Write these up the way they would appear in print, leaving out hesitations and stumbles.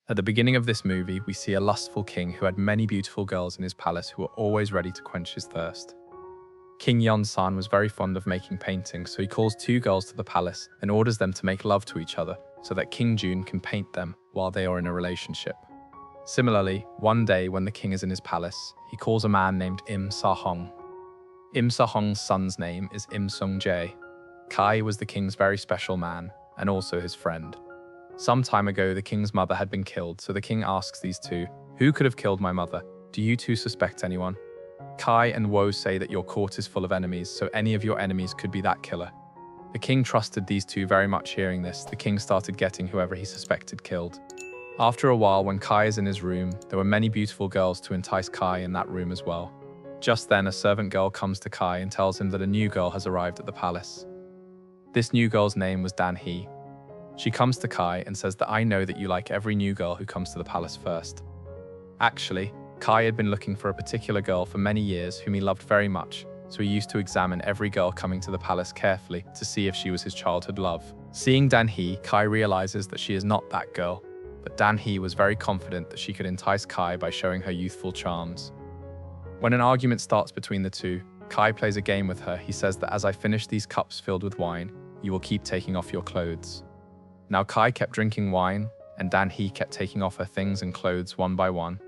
At the beginning of this movie, we see a lustful king who had many beautiful girls in his palace who were always ready to quench his thirst. King Yeon-san was very fond of making paintings, so he calls two girls to the palace and orders them to make love to each other so that King Jun can paint them while they are in a relationship. Similarly, one day when the king is in his palace, he calls a man named Im Sa-hong. Im Sa-hong's son's name is Im Sung-jae. Kai was the king's very special man and also his friend. Some time ago, the king's mother had been killed, so the king asks these two, "Who could have killed my mother? Do you two suspect anyone?" Kai and Wo say that your court is full of enemies, so any of your enemies could be that killer. The king trusted these two very much. Hearing this, the king started getting whoever he suspected killed. After a while, when Kai is in his room, there were many beautiful girls to entice Kai in that room as well. Just then, a servant girl comes to Kai and tells him that a new girl has arrived at the palace. This new girl's name was Dan-hee. She comes to Kai and says that I know that you like every new girl who comes to the palace first. Actually, Kai had been looking for a particular girl for many years whom he loved very much, so he used to examine every girl coming to the palace carefully to see if she was his childhood love. Seeing Dan-hee, Kai realizes that she is not that girl, but Dan-hee was very confident that she could entice Kai by showing her youthful charms. When an argument starts between the two, Kai plays a game with her. He says that as I finish these cups filled with wine, you will keep taking off your clothes. Now Kai kept drinking wine, and Dan-hee kept taking off her things and clothes one by one.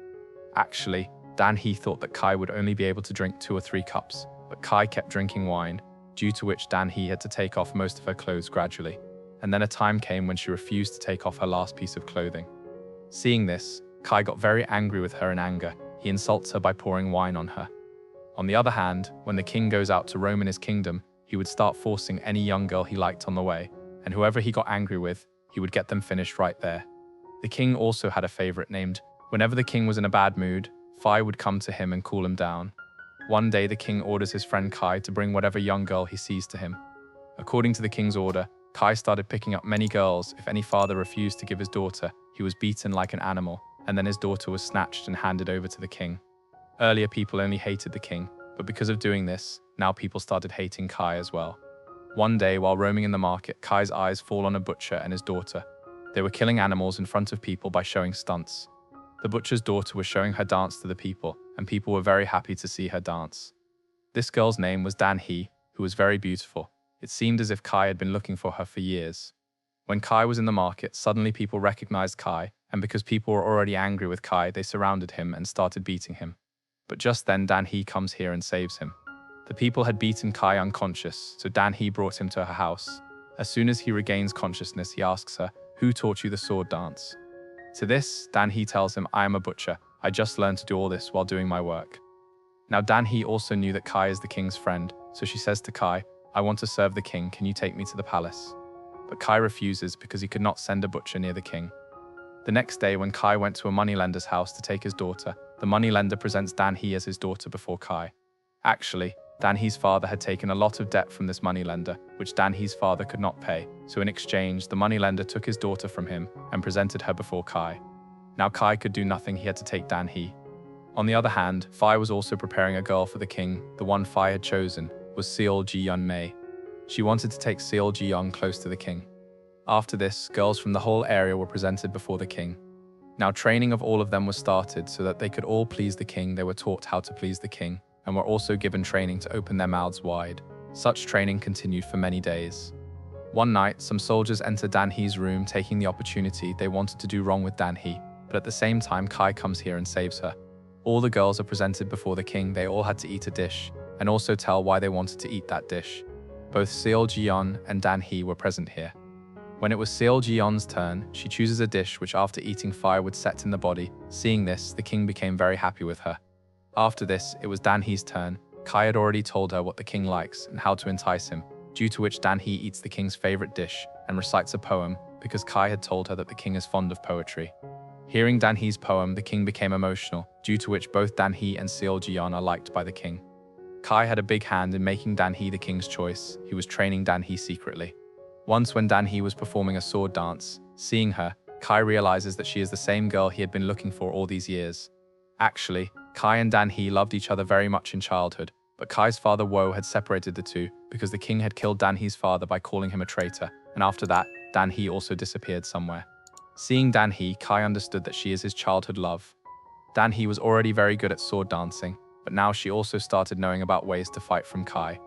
Actually, Dan-hee thought that Kai would only be able to drink 2 or 3 cups, but Kai kept drinking wine, due to which Dan-hee had to take off most of her clothes gradually. And then a time came when she refused to take off her last piece of clothing. Seeing this, Kai got very angry with her. In anger, he insults her by pouring wine on her. On the other hand, when the king goes out to roam in his kingdom, he would start forcing any young girl he liked on the way, and whoever he got angry with, he would get them finished right there. The king also had a favorite named, whenever the king was in a bad mood, Fi would come to him and cool him down. One day the king orders his friend Kai to bring whatever young girl he sees to him. According to the king's order, Kai started picking up many girls. If any father refused to give his daughter, he was beaten like an animal, and then his daughter was snatched and handed over to the king. Earlier people only hated the king, but because of doing this, now people started hating Kai as well. One day, while roaming in the market, Kai's eyes fall on a butcher and his daughter. They were killing animals in front of people by showing stunts. The butcher's daughter was showing her dance to the people, and people were very happy to see her dance. This girl's name was Dan-hee, who was very beautiful. It seemed as if Kai had been looking for her for years. When Kai was in the market, suddenly people recognized Kai, and because people were already angry with Kai, they surrounded him and started beating him. But just then Dan-hee comes here and saves him. The people had beaten Kai unconscious, so Dan-hee brought him to her house. As soon as he regains consciousness, he asks her, "Who taught you the sword dance?" To this, Dan-hee tells him, "I am a butcher. I just learned to do all this while doing my work." Now Dan-hee also knew that Kai is the king's friend, so she says to Kai, "I want to serve the king, can you take me to the palace?" But Kai refuses because he could not send a butcher near the king. The next day, when Kai went to a moneylender's house to take his daughter, the moneylender presents Dan-hee as his daughter before Kai. Actually, Dan-hee's father had taken a lot of debt from this moneylender, which Dan-hee's father could not pay, so in exchange, the moneylender took his daughter from him and presented her before Kai. Now Kai could do nothing, he had to take Dan-hee. On the other hand, Fi was also preparing a girl for the king. The one Fi had chosen was Seol Ji-yeon-mei. She wanted to take Seol Ji-young close to the king. After this, girls from the whole area were presented before the king. Now training of all of them was started so that they could all please the king. They were taught how to please the king, and were also given training to open their mouths wide. Such training continued for many days. One night, some soldiers entered Dan-hee's room, taking the opportunity. They wanted to do wrong with Dan-hee, but at the same time Kai comes here and saves her. All the girls are presented before the king. They all had to eat a dish, and also tell why they wanted to eat that dish. Both Seol Ji-yeon and Dan-hee were present here. When it was Seol Ji-yeon's turn, she chooses a dish which after eating fire would set in the body. Seeing this, the king became very happy with her. After this, it was Dan-hee's turn. Kai had already told her what the king likes and how to entice him, due to which Dan-hee eats the king's favorite dish and recites a poem because Kai had told her that the king is fond of poetry. Hearing Dan-hee's poem, the king became emotional, due to which both Dan-hee and Seol Ji-yeon are liked by the king. Kai had a big hand in making Dan-hee the king's choice. He was training Dan-hee secretly. Once when Dan-hee was performing a sword dance, seeing her, Kai realizes that she is the same girl he had been looking for all these years. Actually, Kai and Dan-hee loved each other very much in childhood, but Kai's father Wo had separated the two because the king had killed Dan-hee's father by calling him a traitor, and after that, Dan-hee also disappeared somewhere. Seeing Dan He, Kai understood that she is his childhood love. Dan He was already very good at sword dancing, but now she also started knowing about ways to fight from Kai.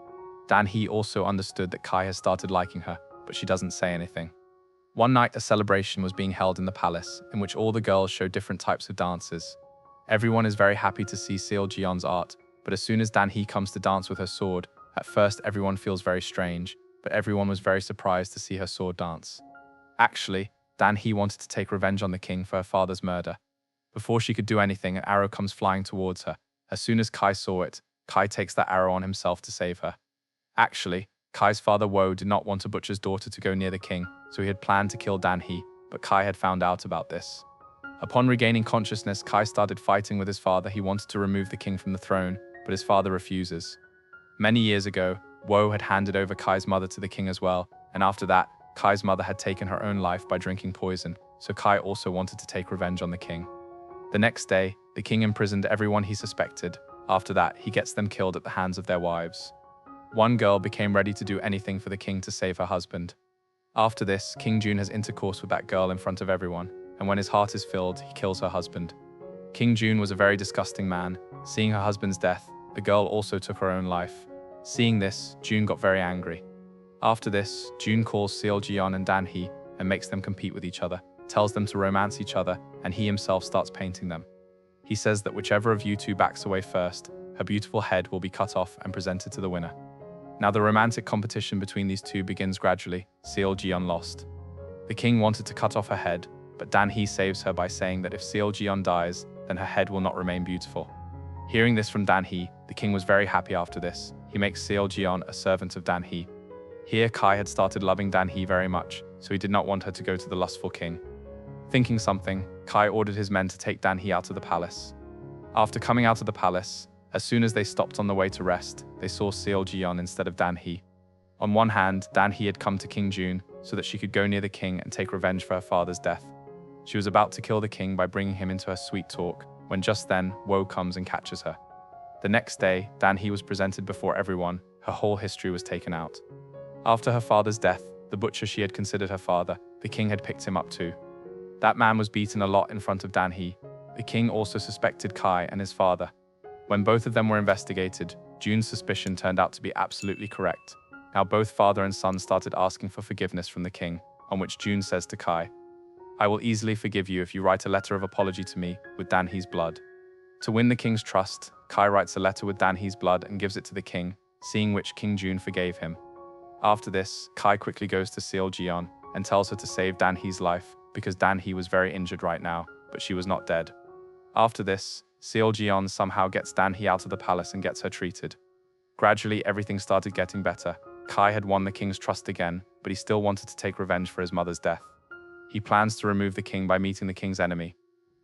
Dan He also understood that Kai has started liking her, but she doesn't say anything. One night, a celebration was being held in the palace, in which all the girls show different types of dances. Everyone is very happy to see Seo Ji-yeon's art, but as soon as Dan He comes to dance with her sword, at first everyone feels very strange, but everyone was very surprised to see her sword dance. Actually, Dan He wanted to take revenge on the king for her father's murder. Before she could do anything, an arrow comes flying towards her. As soon as Kai saw it, Kai takes that arrow on himself to save her. Actually, Kai's father Wo did not want a butcher's daughter to go near the king, so he had planned to kill Dan He, but Kai had found out about this. Upon regaining consciousness, Kai started fighting with his father. He wanted to remove the king from the throne, but his father refuses. Many years ago, Wo had handed over Kai's mother to the king as well, and after that, Kai's mother had taken her own life by drinking poison, so Kai also wanted to take revenge on the king. The next day, the king imprisoned everyone he suspected. After that, he gets them killed at the hands of their wives. One girl became ready to do anything for the king to save her husband. After this, King Jun has intercourse with that girl in front of everyone, and when his heart is filled, he kills her husband. King Jun was a very disgusting man. Seeing her husband's death, the girl also took her own life. Seeing this, Jun got very angry. After this, Jun calls Seo Ji-yeon and Dan He and makes them compete with each other, tells them to romance each other, and he himself starts painting them. He says that whichever of you two backs away first, her beautiful head will be cut off and presented to the winner. Now the romantic competition between these two begins gradually. Seo Ji-yeon lost. The king wanted to cut off her head, but Dan He saves her by saying that if Seo Ji-yeon dies, then her head will not remain beautiful. Hearing this from Dan He, the king was very happy after this. He makes Seo Ji-yeon a servant of Dan He. Here Kai had started loving Dan He very much, so he did not want her to go to the lustful king. Thinking something, Kai ordered his men to take Dan He out of the palace. After coming out of the palace, as soon as they stopped on the way to rest, they saw Seo Ji-yeon instead of Dan He. On one hand, Dan He had come to King Jun so that she could go near the king and take revenge for her father's death. She was about to kill the king by bringing him into her sweet talk, when just then, Wo comes and catches her. The next day, Dan He was presented before everyone. Her whole history was taken out. After her father's death, the butcher she had considered her father, the king had picked him up too. That man was beaten a lot in front of Dan He. The king also suspected Kai and his father. When both of them were investigated, Jun's suspicion turned out to be absolutely correct. Now both father and son started asking for forgiveness from the king, on which Jun says to Kai, "I will easily forgive you if you write a letter of apology to me with Dan He's blood." To win the king's trust, Kai writes a letter with Dan He's blood and gives it to the king, seeing which King Jun forgave him. After this, Kai quickly goes to Seo Ji-yeon and tells her to save Dan He's life because Dan He was very injured right now, but she was not dead. After this, Seo Ji-yeon somehow gets Dan He out of the palace and gets her treated. Gradually, everything started getting better. Kai had won the king's trust again, but he still wanted to take revenge for his mother's death. He plans to remove the king by meeting the king's enemy.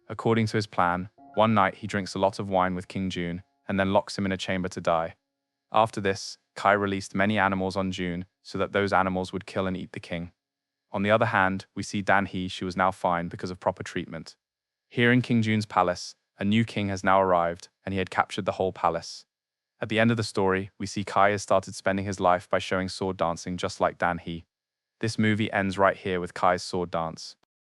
According to his plan, one night he drinks a lot of wine with King Jun and then locks him in a chamber to die. After this, Kai released many animals on Jun so that those animals would kill and eat the king. On the other hand, we see Dan He. She was now fine because of proper treatment. Here in King Jun's palace, a new king has now arrived, and he had captured the whole palace. At the end of the story, we see Kai has started spending his life by showing sword dancing just like Dan He. This movie ends right here with Kai's sword dance.